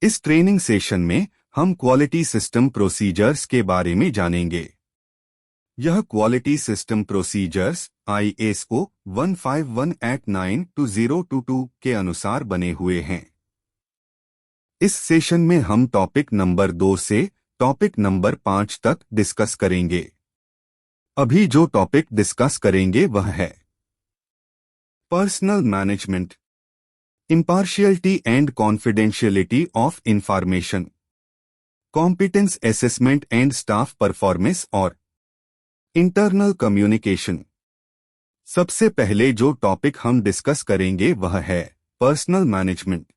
इस training session में हम क्वालिटी सिस्टम प्रोसीजर्स के बारे में जानेंगे। यह क्वालिटी सिस्टम प्रोसीजर्स ISO 151-8-9-2022 के अनुसार बने हुए हैं। इस सेशन में हम टॉपिक नंबर 2 से टॉपिक नंबर 5 तक डिस्कस करेंगे। अभी जो टॉपिक डिस्कस करेंगे वह है personal management, impartiality and confidentiality of information, competence assessment and staff performance और internal communication। सबसे पहले जो टॉपिक हम डिस्कस करेंगे वह है पर्सनल मैनेजमेंट।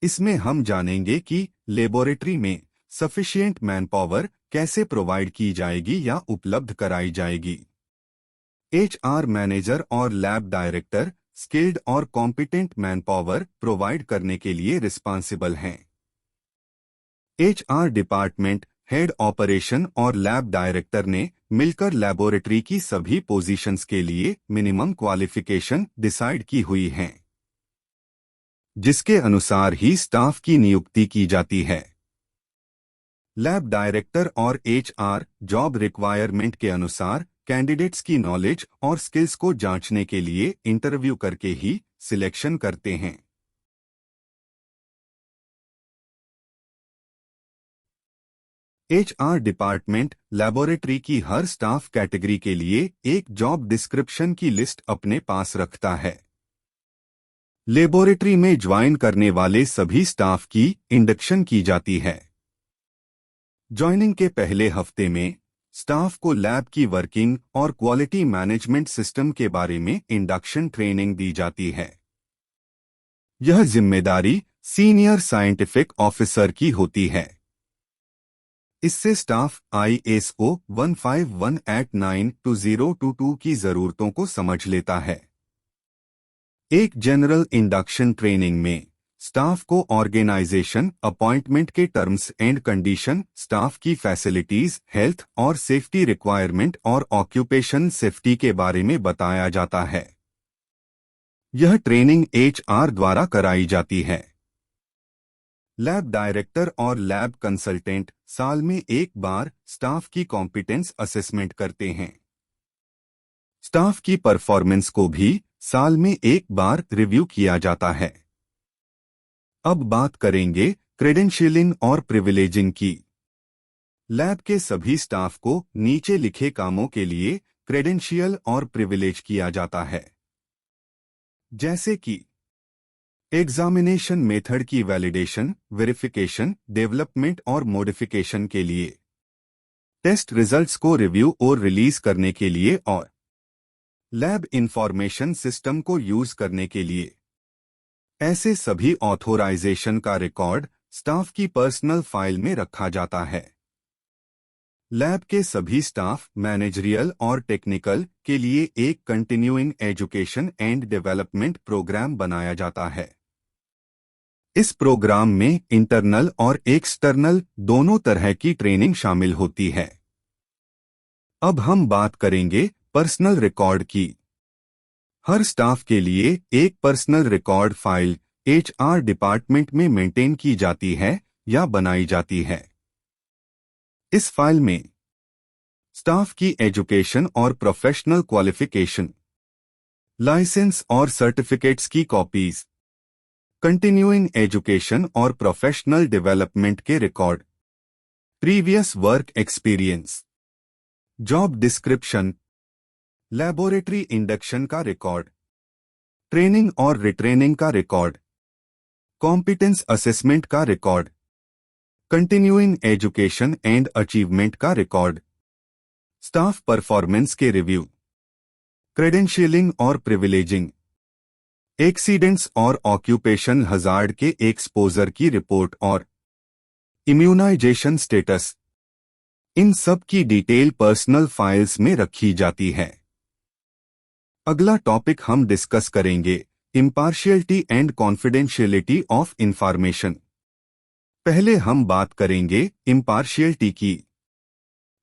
इसमें हम जानेंगे कि लेबोरेटरी में सफिशिएंट मैनपावर कैसे प्रोवाइड की जाएगी या उपलब्ध कराई जाएगी। HR मैनेजर और लैब डायरेक्टर स्किल्ड और कॉम्पिटेंट मैनपावर प्रोवाइड करने के लिए रिस्पॉन्सिबल हैं। HR डिपार्टमेंट, हेड ऑपरेशन और लैब डायरेक्टर ने मिलकर लेबोरेटरी की सभी पोजीशंस के लिए मिनिमम क्वालिफिकेशन डिसाइड की हुई हैं, जिसके अनुसार ही स्टाफ की नियुक्ति की जाती है। लैब डायरेक्टर और HR जॉब रिक्वायरमेंट के अनुसार कैंडिडेट्स की नॉलेज और स्किल्स को जांचने के लिए इंटरव्यू करके ही सिलेक्शन करते हैं। HR डिपार्टमेंट लेबोरेटरी की हर स्टाफ कैटेगरी के लिए एक जॉब डिस्क्रिप्शन की लिस्ट अपने पास रखता है। लेबोरेटरी में ज्वाइन करने वाले सभी स्टाफ की इंडक्शन की जाती है। ज्वाइनिंग के पहले हफ्ते में स्टाफ को लैब की वर्किंग और क्वालिटी मैनेजमेंट सिस्टम के बारे में इंडक्शन ट्रेनिंग दी जाती है। यह जिम्मेदारी सीनियर साइंटिफिक ऑफिसर की होती है। इससे स्टाफ ISO 151-8-9-2022 की जरूरतों को समझ लेता है। एक जनरल इंडक्शन ट्रेनिंग में स्टाफ को ऑर्गेनाइजेशन, अपॉइंटमेंट के टर्म्स एंड कंडीशन, स्टाफ की फैसिलिटीज, हेल्थ और सेफ्टी रिक्वायरमेंट और ऑक्यूपेशन सेफ्टी के बारे में बताया जाता है। यह ट्रेनिंग HR द्वारा कराई जाती है। लैब डायरेक्टर और लैब कंसल्टेंट साल में एक बार स्टाफ की कॉम्पिटेंस असेसमेंट करते हैं। स्टाफ की परफॉर्मेंस को भी साल में एक बार रिव्यू किया जाता है। अब बात करेंगे क्रेडेंशियलिंग और प्रिविलेजिंग की। लैब के सभी स्टाफ को नीचे लिखे कामों के लिए क्रेडेंशियल और प्रिविलेज किया जाता है, जैसे कि एग्जामिनेशन मेथड की वैलिडेशन, वेरिफिकेशन, डेवलपमेंट और मॉडिफिकेशन के लिए, टेस्ट रिजल्ट्स को रिव्यू और रिलीज करने के लिए और लैब इंफॉर्मेशन सिस्टम को यूज करने के लिए। ऐसे सभी ऑथोराइजेशन का रिकॉर्ड स्टाफ की पर्सनल फाइल में रखा जाता है। लैब के सभी स्टाफ मैनेजरियल और टेक्निकल के लिए एक continuing education and development programme बनाया जाता है। इस प्रोग्राम में इंटरनल और एक्सटर्नल दोनों तरह की ट्रेनिंग शामिल होती है। अब हम बात करेंगे पर्सनल रिकॉर्ड की। हर स्टाफ के लिए एक personal record file HR department में मेंटेन की जाती है या बनाई जाती है। इस फाइल में स्टाफ की एजुकेशन और प्रोफेशनल क्वालिफिकेशन, लाइसेंस और सर्टिफिकेट्स की कॉपीज, कंटिन्यूइंग एजुकेशन और प्रोफेशनल डेवलपमेंट के record, previous work experience, job description, laboratory induction का रिकॉर्ड, ट्रेनिंग और रिट्रेनिंग का रिकॉर्ड, कॉम्पिटेंस असेसमेंट का record, continuing education and achievement का रिकॉर्ड, स्टाफ परफॉर्मेंस के रिव्यू, क्रेडेंशियलिंग और प्रिविलेजिंग, एक्सीडेंट्स और ऑक्यूपेशन हजार्ड के एक्सपोजर की रिपोर्ट और इम्यूनाइजेशन स्टेटस। इन सब की डिटेल पर्सनल फाइल्स में रखी जाती है। अगला टॉपिक हम डिस्कस करेंगे impartiality and confidentiality of information. पहले हम बात करेंगे इम्पार्शियलिटी की।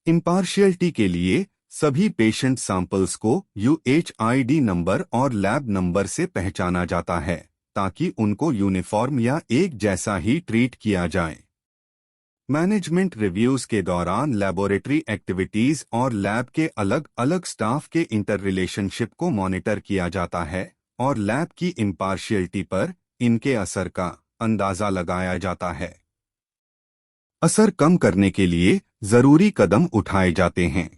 इम्पार्शियलिटी के लिए सभी पेशेंट सैंपल्स को UHID नंबर और लैब नंबर से पहचाना जाता है। ताकि उनको यूनिफॉर्म या एक जैसा ही ट्रीट किया जाए। मैनेजमेंट रिव्यूज के दौरान लैबोरेटरी एक्टिविटीज और लैब के अलग अलग स्टाफ के इंटर रिलेशनशिप को मॉनिटर किया जाता है और लैब की इम्पार्शियलिटी पर इनके असर का अंदाजा लगाया जाता है। असर कम करने के लिए जरूरी कदम उठाए जाते हैं।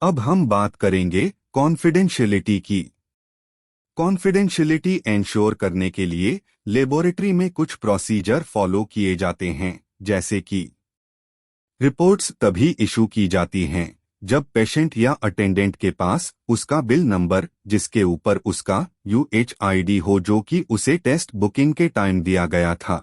अब हम बात करेंगे कॉन्फिडेंशियलिटी की। कॉन्फिडेंशियलिटी एंश्योर करने के लिए लेबोरेटरी में कुछ प्रोसीजर फॉलो किए जाते हैं, जैसे कि रिपोर्ट्स तभी इशू की जाती हैं जब पेशेंट या अटेंडेंट के पास उसका बिल नंबर जिसके ऊपर उसका UHID हो, जो कि उसे टेस्ट बुकिंग के टाइम दिया गया था।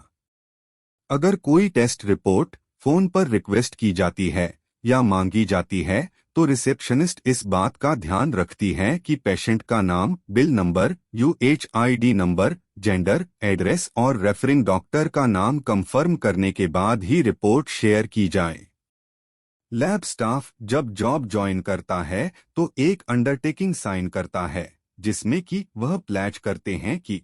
अगर कोई टेस्ट रिपोर्ट फोन पर रिक्वेस्ट की जाती है या मांगी जाती है तो रिसेप्शनिस्ट इस बात का ध्यान रखती है कि पेशेंट का नाम, bill number, UHID number, gender, address और रेफरिंग डॉक्टर का नाम कंफर्म करने के बाद ही रिपोर्ट शेयर की जाए। लैब स्टाफ जब जॉब ज्वाइन करता है तो एक अंडरटेकिंग साइन करता है जिसमें कि वह प्लेज करते हैं कि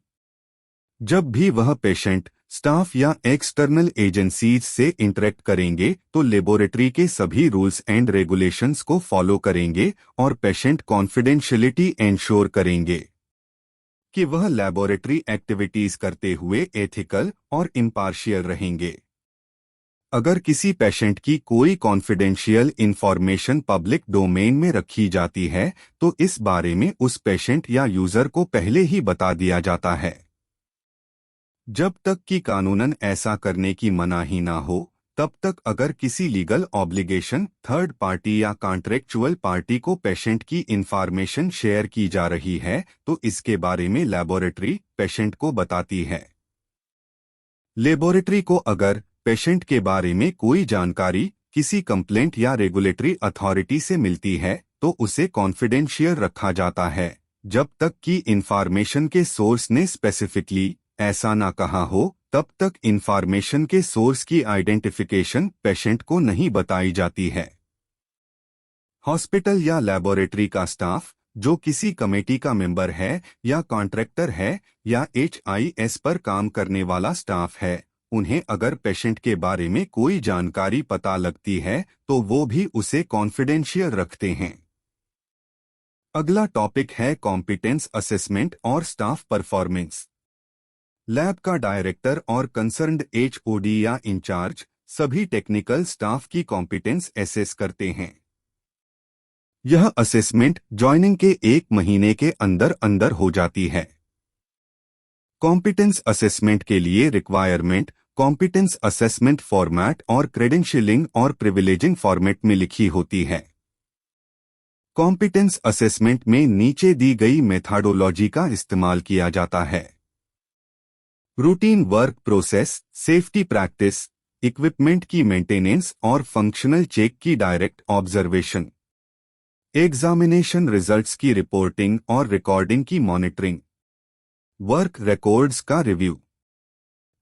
जब भी वह पेशेंट, स्टाफ या एक्सटर्नल एजेंसीज से इंटरेक्ट करेंगे तो लेबोरेटरी के सभी रूल्स एंड रेगुलेशंस को फॉलो करेंगे और पेशेंट कॉन्फिडेंशियलिटी एंश्योर करेंगे कि वह लेबोरेटरी एक्टिविटीज करते हुए एथिकल और इम्पार्शियल रहेंगे। अगर किसी पेशेंट की कोई कॉन्फिडेंशियल इंफॉर्मेशन पब्लिक डोमेन में रखी जाती है तो इस बारे में उस पेशेंट या यूजर को पहले ही बता दिया जाता है। जब तक कि कानूनन ऐसा करने की मनाही ना हो, तब तक अगर किसी लीगल ऑब्लिगेशन थर्ड पार्टी या कॉन्ट्रेक्चुअल पार्टी को पेशेंट की इंफॉर्मेशन शेयर की जा रही है तो इसके बारे में लेबोरेटरी पेशेंट को बताती है। लेबोरेटरी को अगर पेशेंट के बारे में कोई जानकारी किसी कंप्लेंट या रेगुलेटरी अथॉरिटी से मिलती है तो उसे कॉन्फिडेंशियल रखा जाता है जब तक कि इंफॉर्मेशन के सोर्स ने स्पेसिफिकली ऐसा ना कहा हो। तब तक इंफॉर्मेशन के सोर्स की आइडेंटिफिकेशन पेशेंट को नहीं बताई जाती है। हॉस्पिटल या लेबोरेटरी का स्टाफ जो किसी कमेटी का मेंबर है या कॉन्ट्रैक्टर है या HIS पर काम करने वाला स्टाफ है, उन्हें अगर पेशेंट के बारे में कोई जानकारी पता लगती है तो वो भी उसे कॉन्फिडेंशियल रखते हैं। अगला टॉपिक है कॉम्पिटेंस असेसमेंट और स्टाफ परफॉर्मेंस। लैब का डायरेक्टर और कंसर्न्ड HOD या इंचार्ज सभी टेक्निकल स्टाफ की कॉम्पिटेंस एसेस करते हैं। यह असेसमेंट ज्वाइनिंग के 1 महीने के अंदर अंदर हो जाती है। कॉम्पिटेंस असेसमेंट के लिए रिक्वायरमेंट कॉम्पिटेंस असेसमेंट फॉर्मेट और क्रेडेंशियलिंग और प्रिविलेजिंग फॉर्मेट में लिखी होती है। कॉम्पिटेंस असेसमेंट में नीचे दी गई मेथाडोलॉजी का इस्तेमाल किया जाता है। Routine work process, safety practice, equipment की मेंटेनेंस और फंक्शनल चेक की डायरेक्ट ऑब्जर्वेशन, एग्जामिनेशन रिजल्ट्स की रिपोर्टिंग और रिकॉर्डिंग की मॉनिटरिंग, वर्क रिकॉर्ड्स का रिव्यू,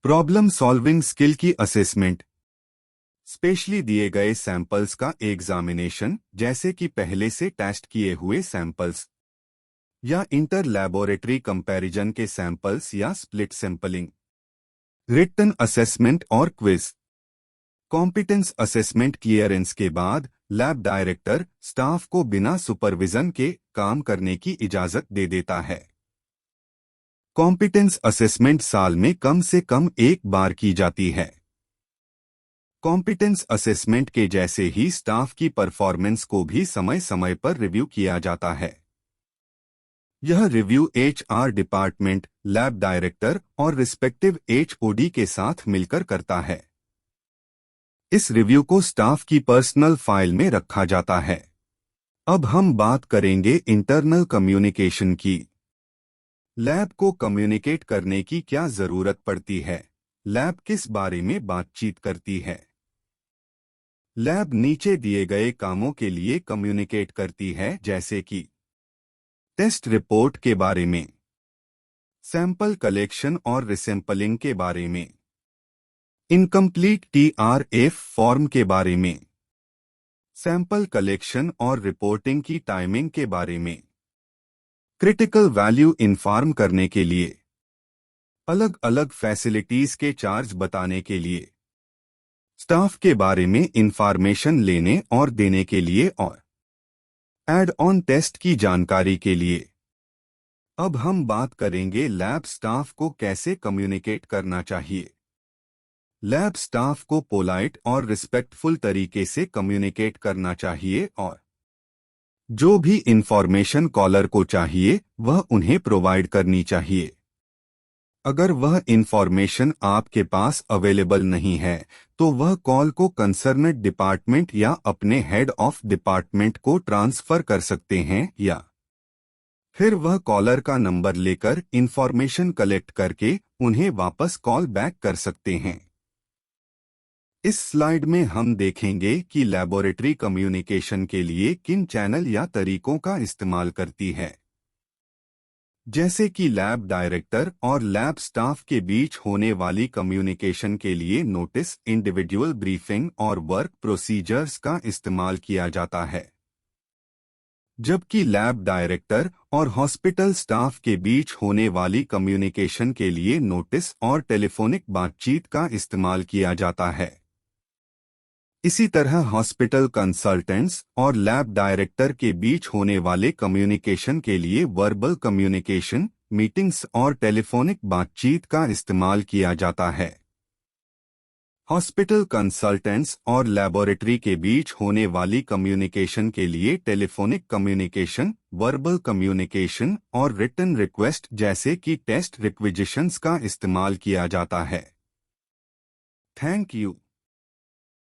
प्रॉब्लम सॉल्विंग स्किल की असेसमेंट, स्पेशली दिए गए सैंपल्स का एग्जामिनेशन जैसे कि पहले से टेस्ट किए हुए सैंपल्स या इंटर लैबोरेटरी कंपैरिजन के सैंपल्स या स्प्लिट सैंपलिंग, रिटन असेसमेंट और क्विज। कॉम्पिटेंस असेसमेंट क्लियरेंस के बाद लैब डायरेक्टर स्टाफ को बिना सुपरविजन के काम करने की इजाजत दे देता है। कॉम्पिटेंस असेसमेंट साल में कम से कम 1 बार की जाती है। कॉम्पिटेंस असेसमेंट के जैसे ही स्टाफ की परफॉर्मेंस को भी समय समय पर रिव्यू किया जाता है। यह review HR department, lab director और रिस्पेक्टिव HOD के साथ मिलकर करता है। इस रिव्यू को स्टाफ की पर्सनल फाइल में रखा जाता है। अब हम बात करेंगे इंटरनल कम्युनिकेशन की। लैब को कम्युनिकेट करने की क्या जरूरत पड़ती है? लैब किस बारे में बातचीत करती है? लैब नीचे दिए गए कामों के लिए कम्युनिकेट करती है, जैसे कि टेस्ट रिपोर्ट के बारे में, सैंपल कलेक्शन और रिसैंपलिंग के बारे में, इनकम्प्लीट TRF फॉर्म के बारे में, सैंपल कलेक्शन और रिपोर्टिंग की टाइमिंग के बारे में, क्रिटिकल वैल्यू इन्फॉर्म करने के लिए अलग अलग फैसिलिटीज के चार्ज बताने के लिए, स्टाफ के बारे में इंफॉर्मेशन लेने और देने के लिए और एड ऑन टेस्ट की जानकारी के लिए। अब हम बात करेंगे लैब स्टाफ को कैसे कम्युनिकेट करना चाहिए। लैब स्टाफ को पोलाइट और रिस्पेक्टफुल तरीके से कम्युनिकेट करना चाहिए और जो भी इंफॉर्मेशन कॉलर को चाहिए वह उन्हें प्रोवाइड करनी चाहिए। अगर वह इंफॉर्मेशन आपके पास अवेलेबल नहीं है तो वह कॉल को कंसर्नेड डिपार्टमेंट या अपने हेड ऑफ डिपार्टमेंट को ट्रांसफर कर सकते हैं या फिर वह कॉलर का नंबर लेकर इंफॉर्मेशन कलेक्ट करके उन्हें वापस कॉल बैक कर सकते हैं। इस स्लाइड में हम देखेंगे कि लैबोरेटरी कम्युनिकेशन के लिए किन चैनल या तरीकों का इस्तेमाल करती है, जैसे कि लैब डायरेक्टर और लैब स्टाफ के बीच होने वाली कम्युनिकेशन के लिए नोटिस, इंडिविजुअल ब्रीफिंग और वर्क प्रोसीजर्स का इस्तेमाल किया जाता है, जबकि लैब डायरेक्टर और हॉस्पिटल स्टाफ के बीच होने वाली कम्युनिकेशन के लिए नोटिस और टेलीफोनिक बातचीत का इस्तेमाल किया जाता है। इसी तरह हॉस्पिटल कंसल्टेंट्स और लैब डायरेक्टर के बीच होने वाले कम्युनिकेशन के लिए वर्बल कम्युनिकेशन, मीटिंग्स और टेलीफोनिक बातचीत का इस्तेमाल किया जाता है। हॉस्पिटल कंसल्टेंट्स और लैबोरेटरी के बीच होने वाली कम्युनिकेशन के लिए टेलीफोनिक कम्युनिकेशन, वर्बल कम्युनिकेशन और रिटन रिक्वेस्ट जैसे कि टेस्ट रिक्विजिशंस का इस्तेमाल किया जाता है। Thank you.